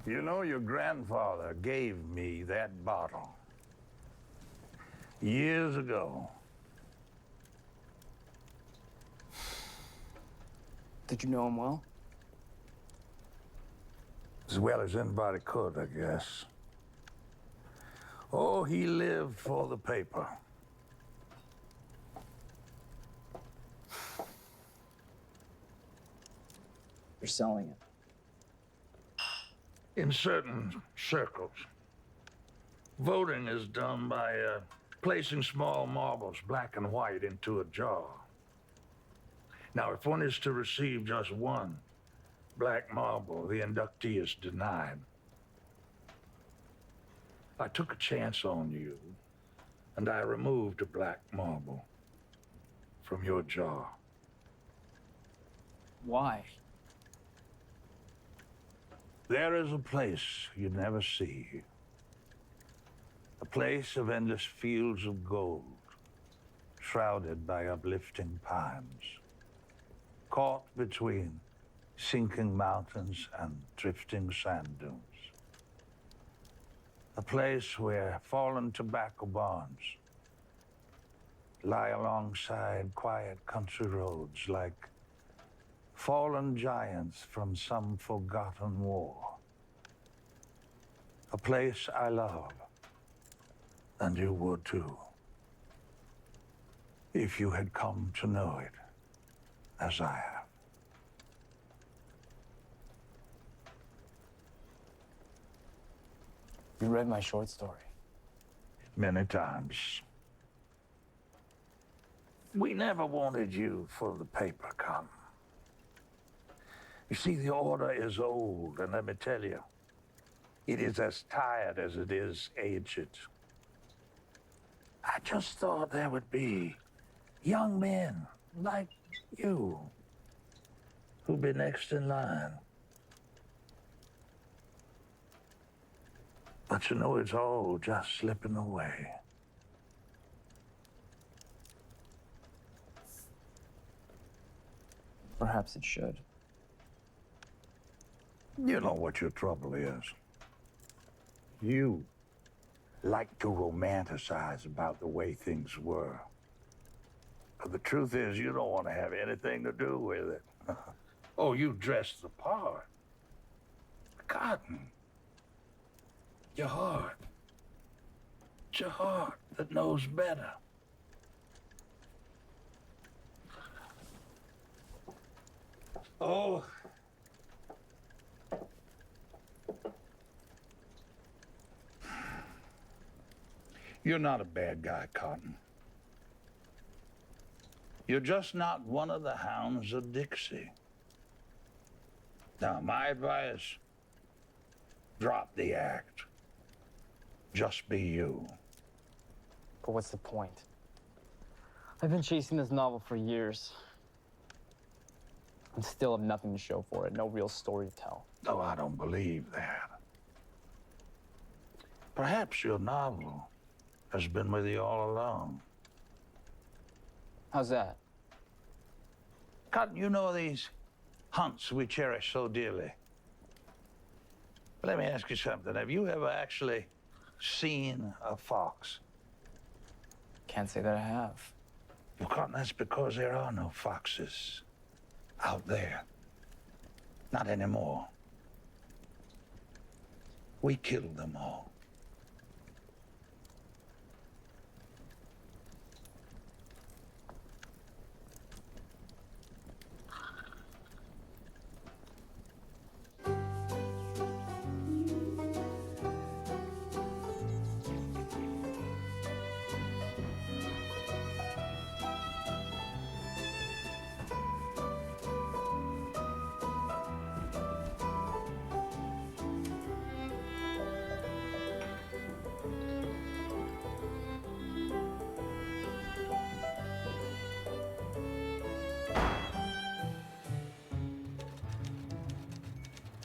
You know, your grandfather gave me that bottle years ago. Did you know him well? As well as anybody could, I guess. Oh, he lived for the paper. You're selling it. In certain circles. Voting is done by placing small marbles, black and white, into a jar. Now, if one is to receive just one black marble, the inductee is denied. I took a chance on you, and I removed a black marble from your jar. Why? There is a place you never see. A place of endless fields of gold, shrouded by uplifting pines, caught between sinking mountains and drifting sand dunes. A place where fallen tobacco barns lie alongside quiet country roads like fallen giants from some forgotten war. A place I love, and you would too, if you had come to know it as I have. You read my short story. Many times. We never wanted you for the paper, Con. You see, the order is old, and let me tell you, it is as tired as it is aged. I just thought there would be young men like you who'd be next in line. But you know, it's all just slipping away. Perhaps it should. You know what your trouble is. You like to romanticize about the way things were. But the truth is, you don't want to have anything to do with it. Oh, you dress the part. Cotton. Your heart. It's your heart that knows better. Oh. You're not a bad guy, Cotton. You're just not one of the hounds of Dixie. Now, my advice, drop the act. Just be you. But what's the point? I've been chasing this novel for years. I still have nothing to show for it, no real story to tell. No, I don't believe that. Perhaps your novel has been with you all along. How's that? Cotton, you know these hunts we cherish so dearly. But let me ask you something. Have you ever actually seen a fox? Can't say that I have. Well, Cotton, that's because there are no foxes out there. Not anymore. We killed them all.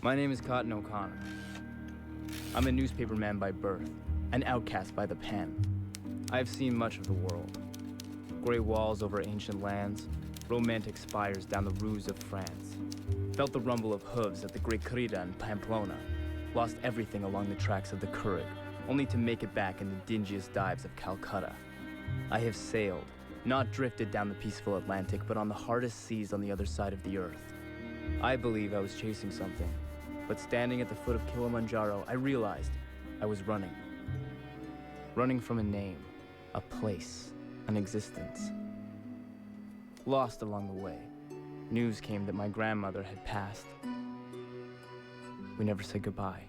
My name is Cotton O'Connor. I'm a newspaperman by birth, an outcast by the pen. I have seen much of the world. Gray walls over ancient lands, romantic spires down the roofs of France. Felt the rumble of hooves at the Great Corrida in Pamplona. Lost everything along the tracks of the Curragh, only to make it back in the dingiest dives of Calcutta. I have sailed, not drifted down the peaceful Atlantic, but on the hardest seas on the other side of the earth. I believe I was chasing something. But standing at the foot of Kilimanjaro, I realized I was running. Running from a name, a place, an existence. Lost along the way, news came that my grandmother had passed. We never said goodbye.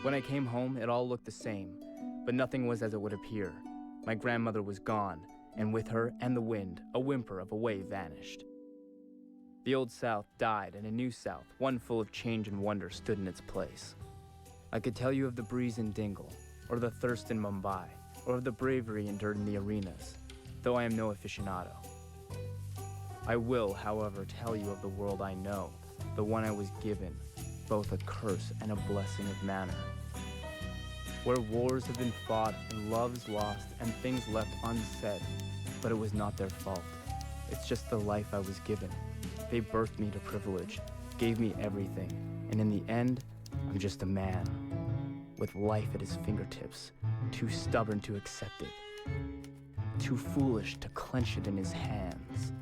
When I came home, it all looked the same, but nothing was as it would appear. My grandmother was gone, and with her and the wind, a whimper of a wave vanished. The old South died, and a new South, one full of change and wonder, stood in its place. I could tell you of the breeze in Dingle, or the thirst in Mumbai, or of the bravery endured in the arenas, though I am no aficionado. I will, however, tell you of the world I know, the one I was given, both a curse and a blessing of manner. Where wars have been fought and loves lost and things left unsaid, but it was not their fault. It's just the life I was given. They birthed me to privilege, gave me everything, and in the end, I'm just a man, with life at his fingertips, too stubborn to accept it, too foolish to clench it in his hands.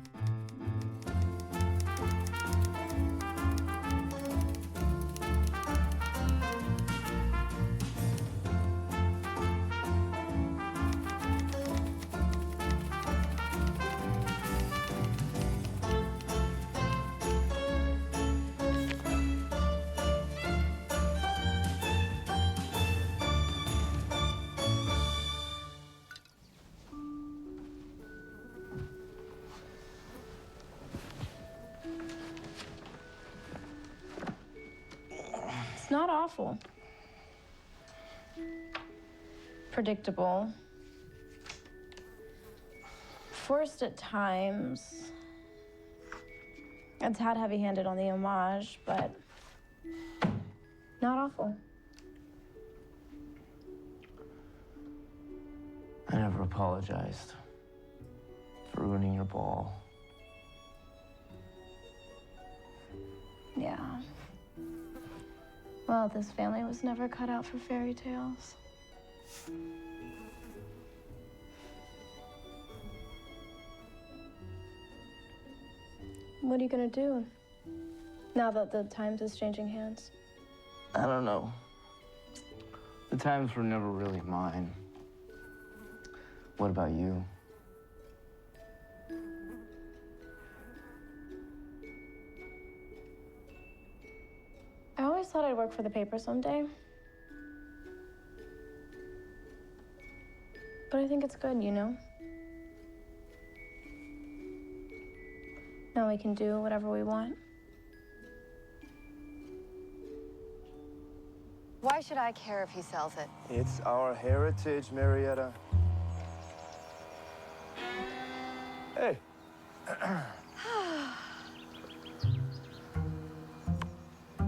It's not awful. Predictable. Forced at times. A tad heavy-handed on the homage, but not awful. I never apologized for ruining your ball. Yeah. Yeah. Well, this family was never cut out for fairy tales. What are you gonna do now that the Times is changing hands? I don't know. The Times were never really mine. What about you? I always thought I'd work for the paper someday. But I think it's good, you know? Now we can do whatever we want. Why should I care if he sells it? It's our heritage, Marietta. Hey.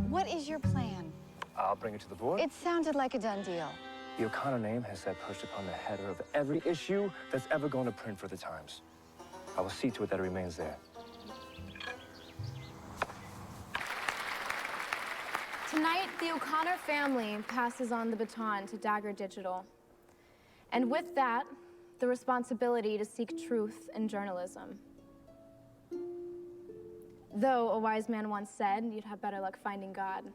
What is your plan? I'll bring it to the board. It sounded like a done deal. The O'Connor name has sat perched upon the header of every issue that's ever going to print for the Times. I will see to it that it remains there. Tonight, the O'Connor family passes on the baton to Dagger Digital. And with that, the responsibility to seek truth in journalism. Though a wise man once said, you'd have better luck finding God.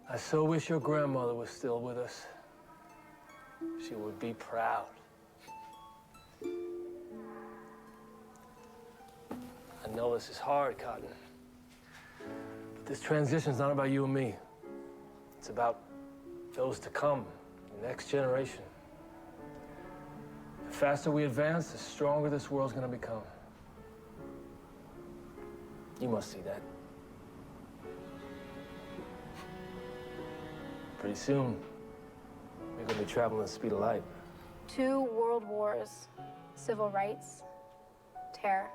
I so wish your grandmother was still with us. She would be proud. I know this is hard, Cotton. But this transition's not about you and me. It's about those to come, the next generation. The faster we advance, the stronger this world's gonna become. You must see that. Pretty soon, we're gonna be traveling at the speed of light. 2 world wars, civil rights, terror.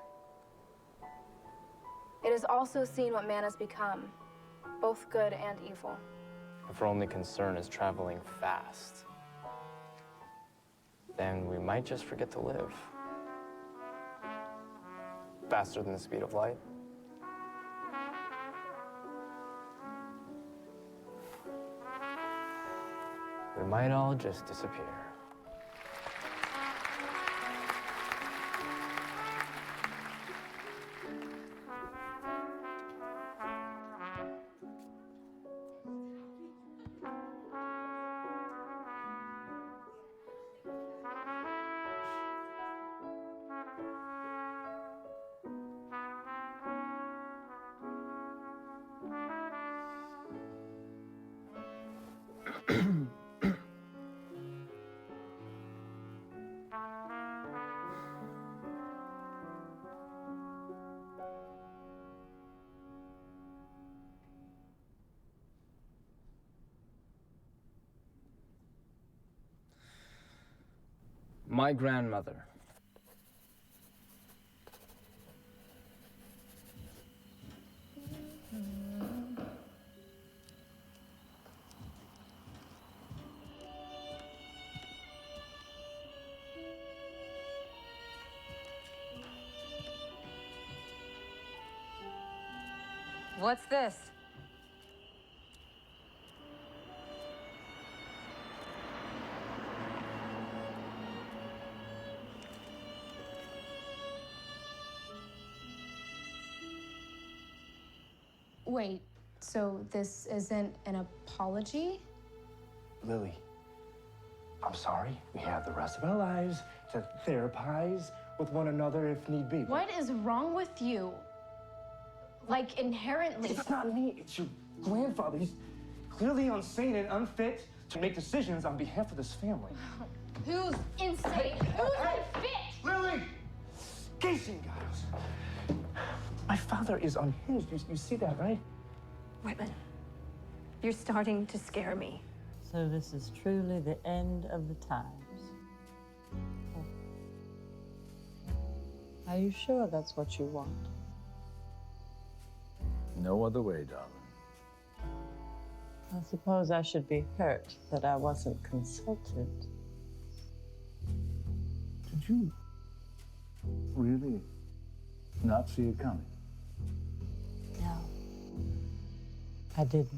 It has also seen what man has become, both good and evil. If our only concern is traveling fast, then we might just forget to live. Faster than the speed of light. We might all just disappear. My grandmother. What's this? Wait, so this isn't an apology? Lily, I'm sorry. We have the rest of our lives to therapize with one another if need be. What is wrong with you? Like, inherently. It's not me, it's your grandfather. He's clearly insane and unfit to make decisions on behalf of this family. Who's insane? Who's unfit? Lily! Casey Giles. My father is unhinged. You see that, right? Whitman, you're starting to scare me. So this is truly the end of the times. Are you sure that's what you want? No other way, darling. I suppose I should be hurt that I wasn't consulted. Did you really not see it coming? No. I didn't.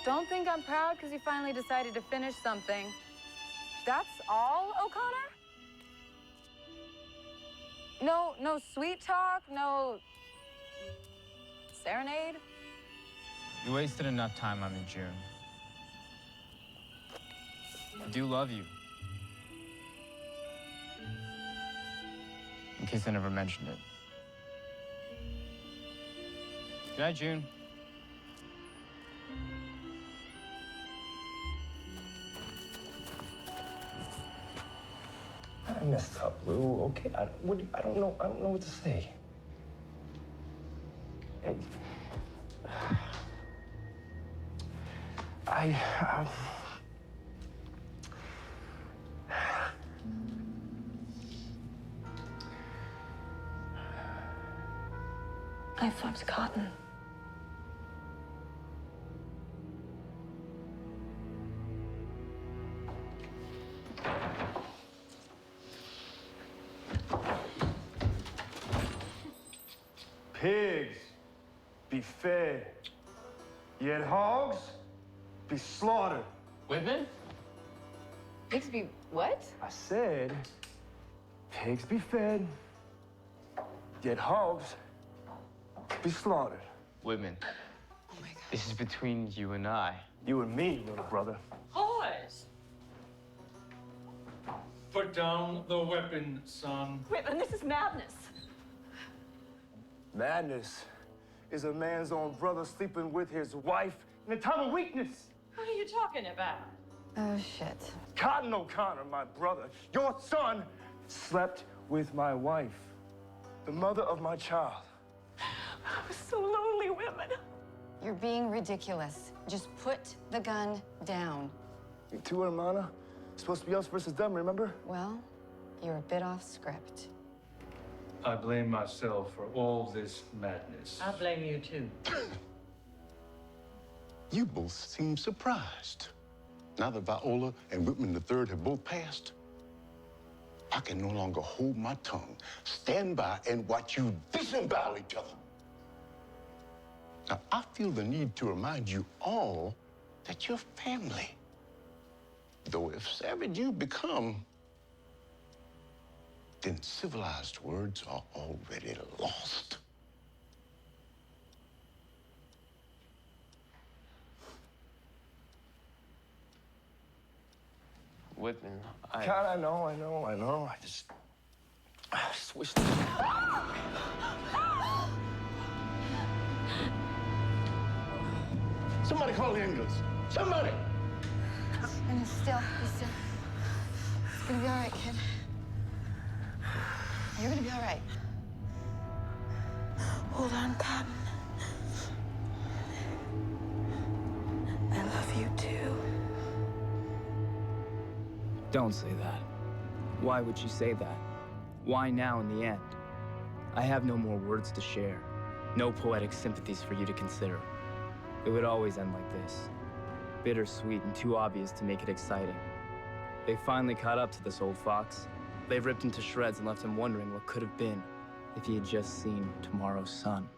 Don't think I'm proud because you finally decided to finish something. That's all, O'Connor? No sweet talk, no serenade? You wasted enough time on me, June. I do love you. In case I never mentioned it. Good night, June. I messed up, Lou. Okay, I don't know what to say. Hey, I fucked Cotton. Pigs be fed, yet hogs be slaughtered. Whitman? Pigs be what? I said, pigs be fed, yet hogs be slaughtered. Whitman. Oh my God. This is between you and I. You and me, little brother. Boys! Put down the weapon, son. Whitman, this is madness. Madness is a man's own brother sleeping with his wife in a time of weakness. What are you talking about? Oh, shit. Cotton O'Connor, my brother, your son, slept with my wife, the mother of my child. I was so lonely, Whitman. You're being ridiculous. Just put the gun down. You too, hermana. It's supposed to be us versus them, remember? Well, you're a bit off script. I blame myself for all this madness. I blame you too. You both seem surprised. Now that Viola and Whitman III have both passed, I can no longer hold my tongue, stand by, and watch you disembowel each other. Now, I feel the need to remind you all that you're family. Though if savage you become, then civilized words are already lost. Whitman, God, I know. I just wish. Somebody call the ambulance. Somebody! And be still. It's gonna be all right, kid. You're gonna be all right. Hold on, Cotton. I love you too. Don't say that. Why would you say that? Why now in the end? I have no more words to share. No poetic sympathies for you to consider. It would always end like this. Bittersweet and too obvious to make it exciting. They finally caught up to this old fox. They ripped him to shreds and left him wondering what could have been if he had just seen tomorrow's sun.